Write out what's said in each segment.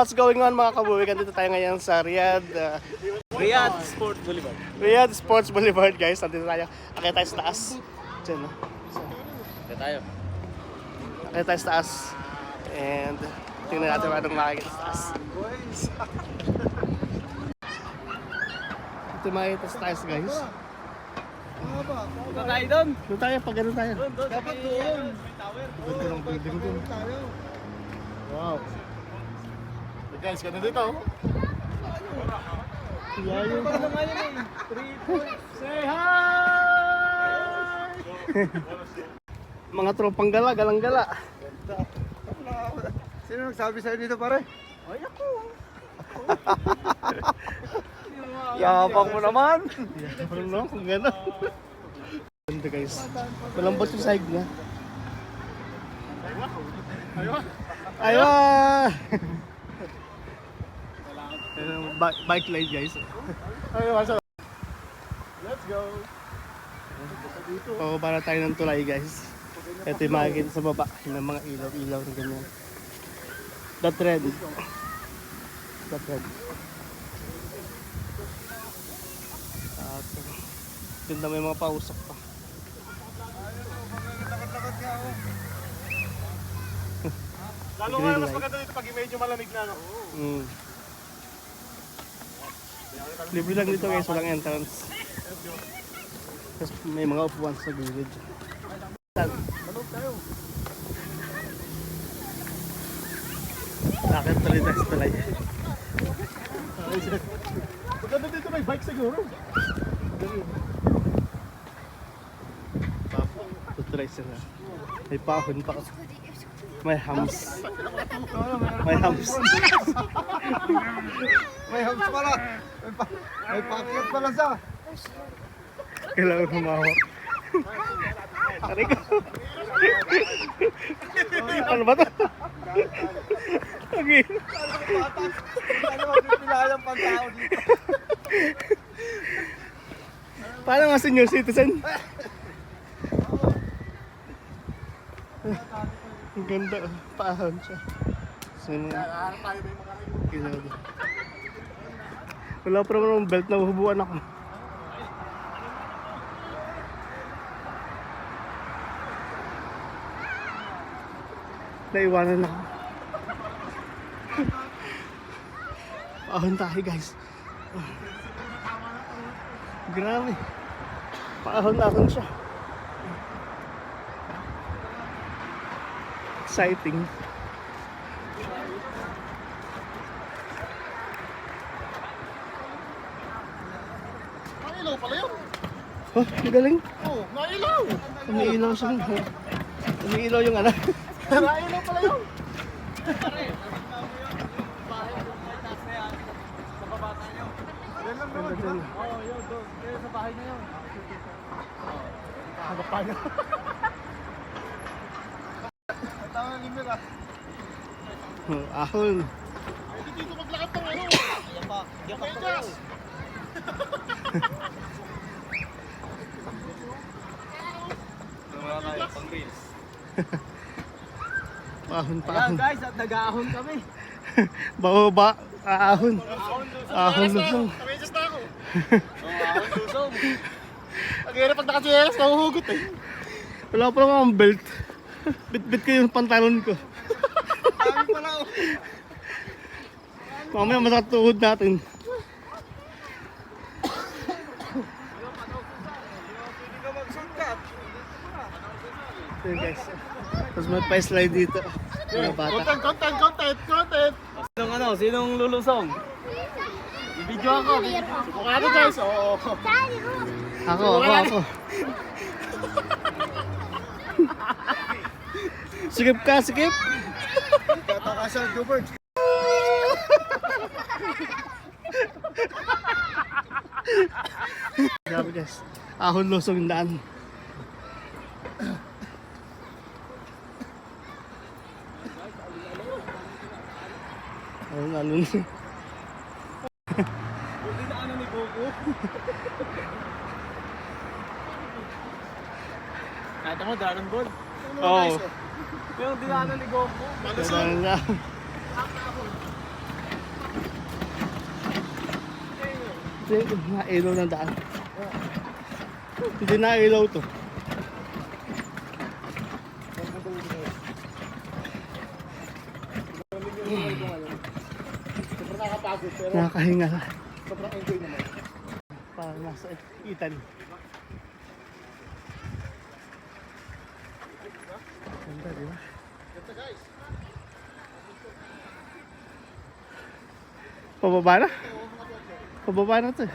What's going on mga kabuwi? Dito tayo ngayon sa Riyadh. Riyadh Sports Boulevard. Riyadh Sports Boulevard guys. Nandito tayo. Akit tayo sa taas. Diyan no? Kaya tayo. Akit tayo sa taas. And tingnan natin anong makikita sa taas. Ito makikita sa taas guys. Punta tayo doon. Doon tayo, pag gano'n tayo. Dapat doon. Ganda ng building doon. Wow. Guys, ganda dito. Layo. Paano nga yun eh? 3 points. Say hi! Mga tropang gala, galang-gala. Sino nagsabi sa'yo dito pare? Ay ako. Yapang mo naman! Ano kung gano'n. Ganda guys. Malambot yung sahig niya. Aywa! Bike lane guys. Let's go! Oo, para tayo ng tulay guys. Ito yung makikita sa baba. Yung mga ilaw-ilaw na ganyan. The trend. The trend. At ganda may mga pausok pa. Lakad-lakad nga ako. Lalo nga mas maganda dito pag medyo malamig na no? Mm. Libre lang dito guys, walang entrance. Tapos may mga upuan sa gilid. Malog tayo. Bakit tuloy tayo sa tulay? Maganda dito may bike siguro. Tutuloy sila. May pahon pa. May hams. May hams. May hams pala. May packet pala sa. Kailangan humawak. Aray ko. Ano ba ito? Okay. Ano magpipilayang pang-tao dito? Paano nga senior citizen? Ang ganda. Paahon siya. So, gilid. Wala pa naman ng belt na hubuan ako. Naiwanan ako. Paahon tayo guys. Grabe. Paahon siya. Exciting. Nailaw pala yun. Oh, magaling. Oh, nailaw. Umiilaw siya. Umiilaw yung ano. Nailaw pala yun. Yan lang naman, di ba? Oo, yun doon. Kaya sa bahay na yun. Ano pa niya? Tama ng limit ah. Ahon. Pwede dito maglakad ng ano. Yan pa. Yan pa. Medyas. Wala tayo pang reels. Ahon. Ayan guys, at nag-aahon kami. Bababa. Ahon. Ahon lusong. Medyas na ako. Oo, ahon susong. Ang hirap pag nakasiyas, nahuhugot eh. Wala pa naman akong belt. Bit-bit ko yung pantalon ko. Dami pala oh. Mamaya masakit tuhod natin. Pwede ka mag-shortcut. Ito guys. Tapos may pa-slide dito. Mga bata. Content! Sinong lulusong? I-video ako. Subukan natin guys. Oo. Ako. Sikip ka, sikip. Tatakasan, Gilbert. Grabe guys. Ahon lusong yung daan. Alon. Hindi na ano ni Goku. Kahit mo, Dragon Ball. Oo. Yung dinaanan ni Goku. Kailangan na. Ito yung nailaw ng daan. Hindi nailaw to. Sobrang nakapagod pero Nakakahinga na. sobrang enjoy naman. Parang nasa Italy. Ganda, di ba? Ganda guys. Pababa na? Pababa na to.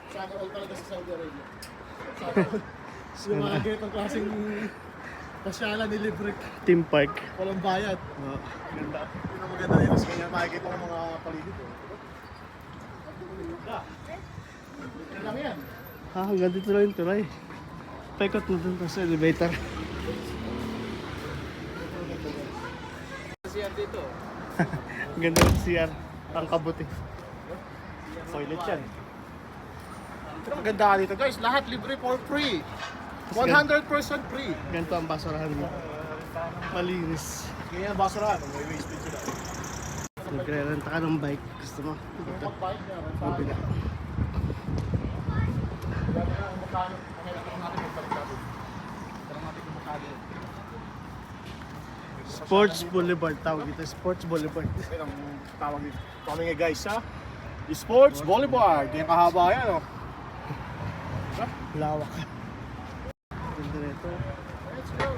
Sana all talaga sa Saudi Arabia. Sana all. Yung mga ganitong klaseng pasyalan ni libre. Team Park. Walang bayad. Ganda. Yun ang maganda dito. Kaya makikita ko mga paligid. Yan lang yan. Hanggang dito lang yung tulay. Paikot mo dun sa elevator. CR dito. Ang ganda ng CR. Ang kabuti. Toilet yan. Pero maganda dito guys. Lahat libre for free. 100% free. Ganito ang basurahan mo. Malinis. Kaya basurahan. May wastage sila. Nagre-renta ka ng bike. Gusto mo? Dito. Mag-bike na. Mabila. Kaya na ang makano. Kailangan natin magpalit natin. Kailangan natin yung makano. Sports Boulevard. Tawag dito. Sports Boulevard. Yan ang tawag dito. Kami nga guys ha. Sports Boulevard. Yung kahaba yan oh. Lawak. Ganda nito. Let's go.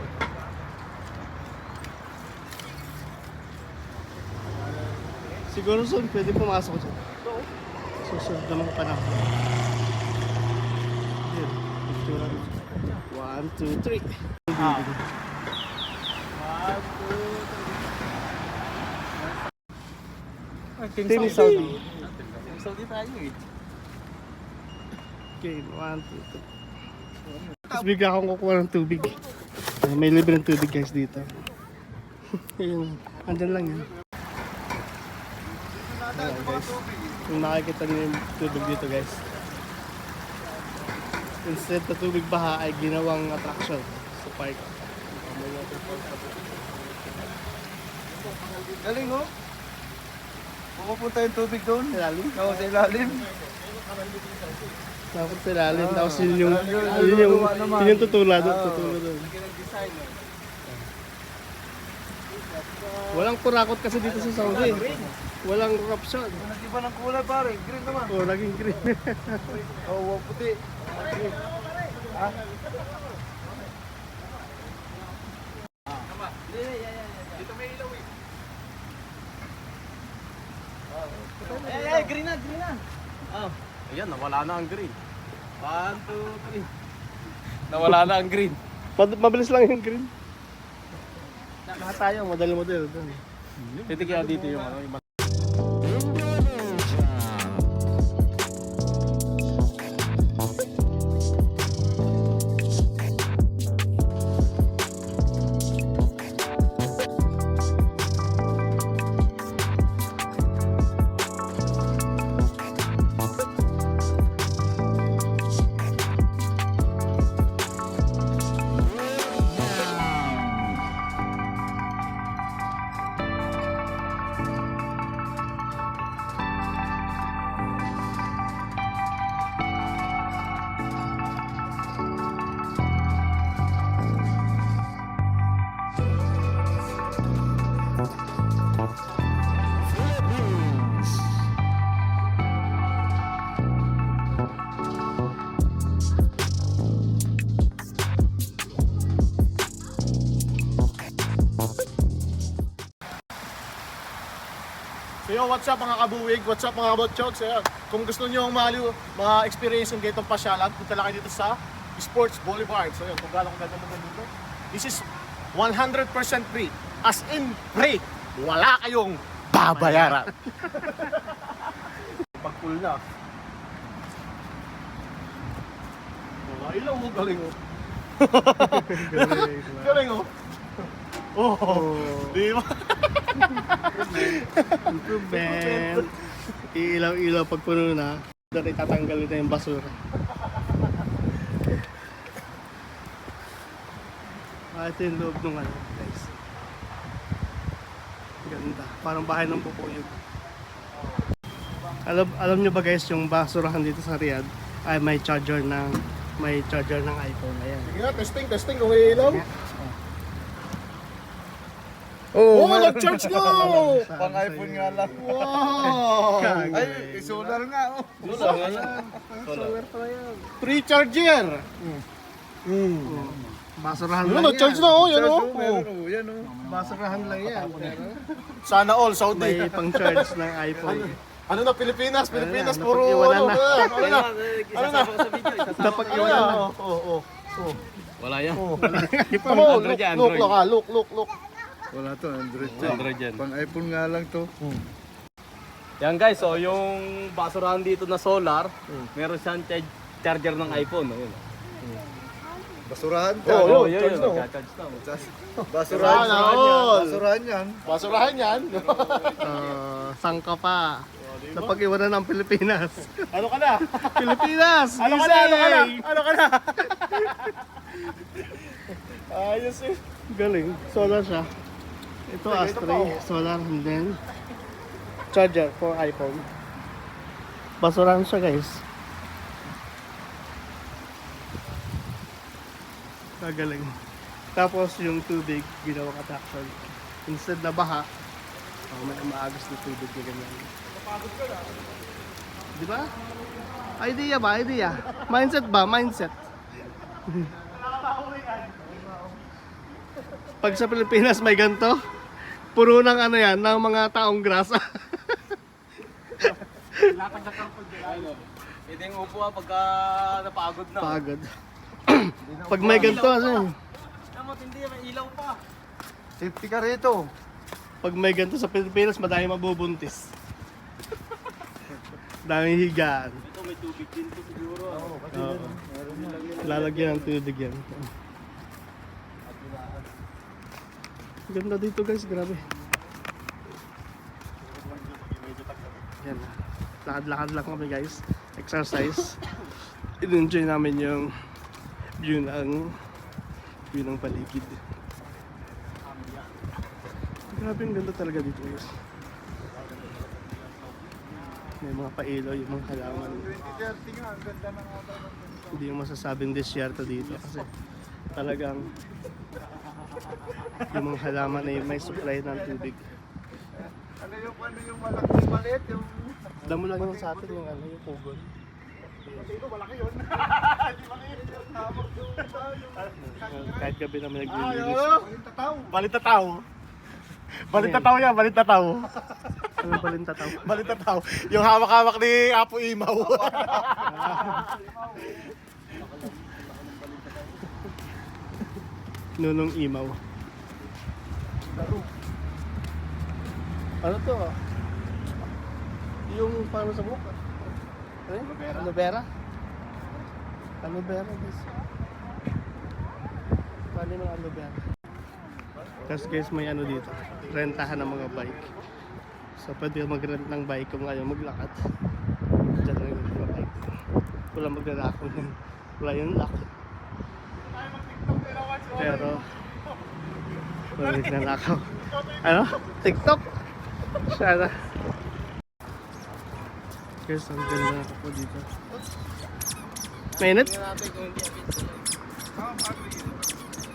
Siguro soon pwede pumasok dyan. Susunod naman panahon. Yun. Picture. 1, 2, 3. Team Saudi. Saudi tayo eh. Okay, 1, 2, 3. Tapos bigla akong kukuha ng tubig. May libre ng tubig guys dito. Ayun, andyan lang yun. Ayan guys, kung nakikita niyo yung tubig dito guys. Instead na tubig baha ay ginawang attraction sa park. Galing oh. Pupunta yung tubig doon. Ilalim? Oo, sa ilalim. Tapos sa ilalim, tapos yun yung tutula doon. Tutula doon. Walang kurakot kasi dito sa Saudi. Walang corruption. Nag-iba ng kulay pare. Green naman. Oh, naging green. Oo, puti. Ha? Dito may ilaw eh. Ay, green na, green na. Oh. Ayan, nawala na ang green. 1, 2, 3. Nawala na ang green. Mabilis lang yung green. Lahat tayo, model-model. Pwede kaya dito yung ano, yung So yo, what's up mga kabuwig? What's up mga kabotchogs? Ayan. Kung gusto nyo ma-experience yung ganitong pasyalan, punta lang kayo dito sa Sports Boulevard. So yun, kung gano'ng ganda naman dito. This is 100% free. As in free. Wala kayong babayaran. Pag-pull na. Oh, ilaw mo, galing oh. Galing oh. Oh, di ba? Improvement. Iilaw-ilaw pag puno na. Doon itatanggalin na yung basura. Ito yung loob ng ano, guys. Ganda. Parang bahay ng bubuyog. Alam nyo ba guys, yung basurahan dito sa Riyadh ay may charger ng iPhone. Ayan. Sige nga, testing kung may ilaw. Oo, Oh, nag-charge go! Pang iPhone nga lang. Wow! Ay, solar nga oh. Solar pala yan. Free charger! Basurahan Yun, lang nag-charge yan. na oh, yan oh. Meron oh, yan oh. Basurahan lang yan. Sana all, Saudi. May pang-charge ng iPhone. Ano na, Pilipinas, na, puro napag-iwanan na. ano na. Ano na? Dapat Ano iwanan na? na. Wala yan. Tama, look, Android yan, look, Android. look. Wala to, Android. Android yan. Pang iPhone nga lang to. Yan guys, so yung basurahan dito na solar, meron siyang charger ng iPhone. Oh, yun. Basurahan ka. Oh, Oh, yun, charge na, oh. Nagka-charge na. Basurahan Sana yan. all. Basurahan yan. Basurahan yan. Sangka pa. Napag-iwanan ng Pilipinas. Ano ka na? Pilipinas! Ano ka na? gising! Ano ka na? Ayos eh. Galing. Solar siya. Ito ashtray. Solar and then charger for iPhone. Basurahan siya guys. Galing. Tapos yung tubig ginawang attraction. Instead na baha, may umaagos na tubig na ganyan. Di ba? Idea ba? Idea. Mindset ba? Mindset. Pag sa Pilipinas may ganito, puro ng ano yan, ng mga taong grasa. Pwede yung upo pagka napagod na. Pagod. Pag may ganito, ano, Tama, hindi may ilaw pa. Safety ka rito. pag may ganito sa Pilipinas, madami mabubuntis. Daming higaan. Ito may tubig din to siguro. Oo. Lalagyan ng tubig yan. Ganda dito guys, grabe. Yan. Lakad-lakad lang kami guys. Exercise. In-enjoy namin yung view ng paligid. Grabe, ang ganda talaga dito guys. May mga pailaw, yung mga halaman. 2030 nga, ang ganda ng ata. Hindi yung masasabing disyerto dito kasi talagang yung mga halaman ay may supply ng tubig. Ano yung malaki maliit? Yung Damo lang yung sa atin yung ano, yung pugon. Kahit gabi namin naglilinis. Balintataw. Balintataw yan, balintataw. Ano balintataw? Balintataw. Yung hawak-hawak ni Apo Imaw. Nunong imaw. Ano to? Yung paano sa buka? Aloe vera? Aloe vera guys. Paano ng aloe vera? Tapos guys may ano dito, rentahan ng mga bike. So pwede mag-rent ng bike kung ayaw maglakad. Diyan lang yung mga bike. Wala magnanakaw nun. Wala yung lock. Pero wala yung nagnanakaw. Ano? TikTok? Sana. Guys, ang ganda ako dito. Mainit?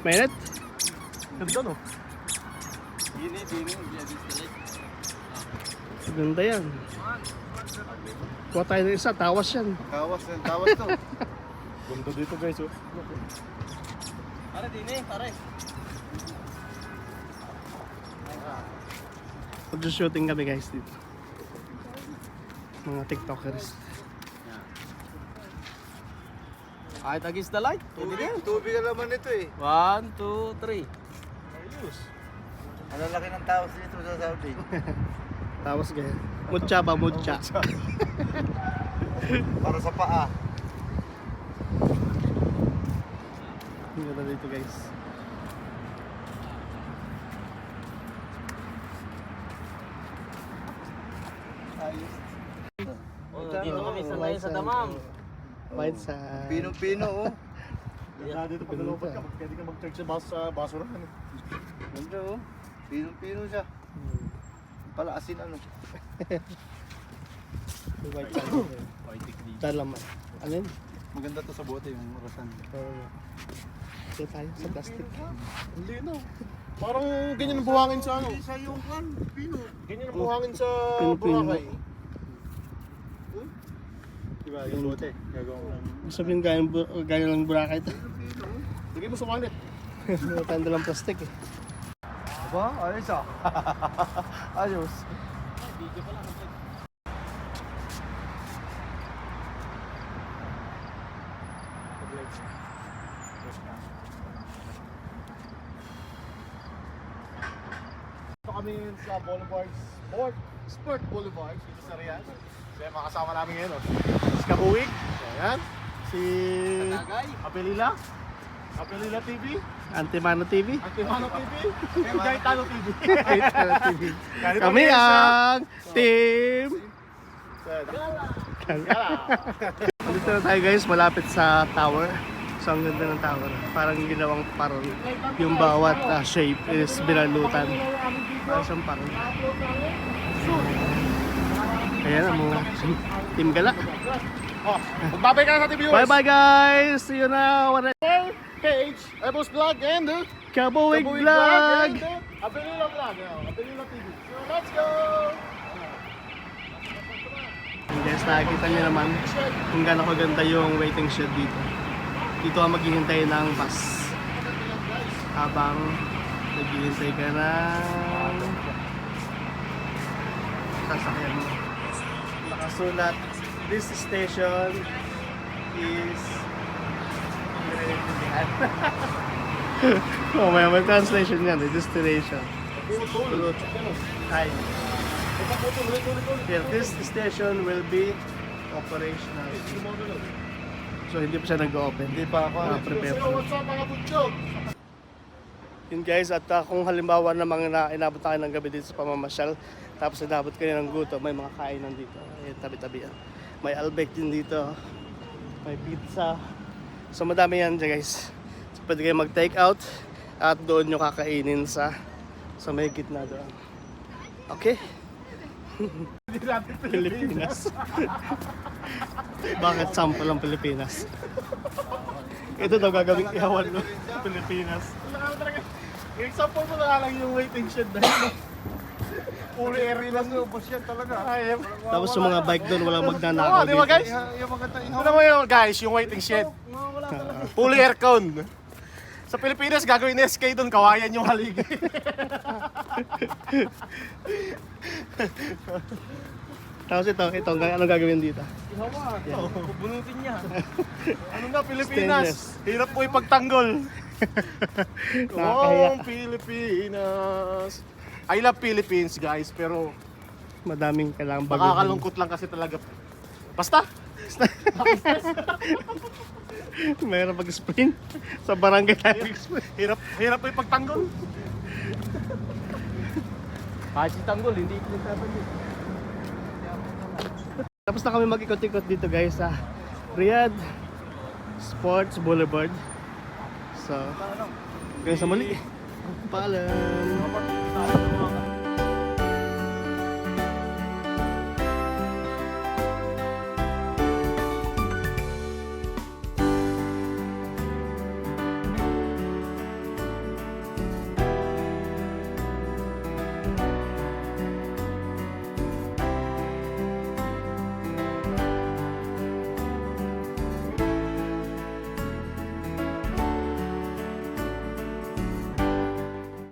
Mainit? Ganda no? Ganda yan. Kuha tayo ng isa, tawas yan. tawas to. Ganda dito guys oh. Pare, din pare. Mag-shooting kami guys dito. Mga tiktokers. Kahit agis the light. Pwede din. Tubig ka naman ito eh. 1, 2, 3. Ang laki ng tawas dito sa Saudi. Tawas ganyan. Mutya ba? Mutya. Para sa paa. Ang ganda dito guys. Oh, dito kami sa tayo sa damam. White sa... Pinong-pino oh. Ganda dito pag nalupad ka, pwede ka mag-charge sa basurahan. Ganda oh. Pinong-pino siya. Pala asin ano. Yung white sand. Dalaman. Ano yun? Maganda to sa bote yung orasan. Ito tayo sa plastic. Hindi no. Parang ganyan ang buhangin sa ano. Sa yung kan, pino. Ganyan ang buhangin sa Pino-pino. Boracay. Diba yung bote? Gagawin mo. Sabihin gaya lang Boracay ito. Lagay mo sa wallet. Tanda lang plastic eh. Aba, ayos ah. Ayos. Ito kami sa Boulevard Sport Boulevard dito sa Riyadh. Kaya makasama namin ngayon. Oh. Si Kabuwig. Ayan. Si Apelila. Apelila TV. Antimano TV. Antimano TV. And Gaetano TV. Gaetano TV. Ganito Kami rin sa- ang team. Yala. Dito na tayo guys, malapit sa tower. So ang ganda ng tower. Parang ginawang paron. Yung bawat shape is binalutan. Parang siyang paron. Ayan ang mga team gala. Oh, magbabay ka na sa TV viewers. Bye bye guys! See you now! Page, Ebos Vlog and Kabuwig Kabuwig Vlog! and Apelila Vlog. Apelila TV. So let's go! Guys, nakikita niyo naman kung gaano kaganda yung waiting shed dito. Dito ka maghihintay ng bus. Habang naghihintay ka ng sasakyan mo. Nakasulat, this station is hindi na naiintindihan. Oh, may translation yan, destination. Hi. Yeah, this station will be operational. So hindi pa siya nag-open. Hindi pa ako prepare So pa. what's up mga butchog? Yun guys, at kung halimbawa na mga inabot tayo ng gabi dito sa pamamasyal, tapos inabot kayo ng gutom, may mga kainan dito. Ayan, tabi-tabi yan. May Albec din dito. May pizza. So madami yan dyan guys. So, pwede kayo mag-take out at doon nyo kakainin sa may gitna doon. Okay? Pilipinas. Bakit sample ang Pilipinas? Ito daw gagawing ihawan no? Pilipinas. Example mo na lang yung waiting shed na yun. Puro area lang yung bus yan talaga. Tapos yung mga bike doon walang magnanakaw Oo, di ba dito. guys? Yung maganda Ano mo yun guys, yung waiting shed. Fully aircon. Sa Pilipinas, gagawin SK doon, kawayan yung haligi. Tapos ito, anong gagawin dito? Bubunutin niya. Ano na, Pilipinas? Hirap po ipagtanggol. Nakakahiya. Oh, Pilipinas. I love Philippines guys, pero Madaming kailangan baguhin. makakalungkot lang kasi talaga. Basta! Mayroon pag-sprint. Sa barangay tayo mag-sprint. Hirap po ipagtanggol. Kahit si Tanggol, hindi pinagtatanggol. Tapos na kami mag-ikot-ikot dito guys sa Riyadh Sports Boulevard. So, hanggang sa muli. Paalam.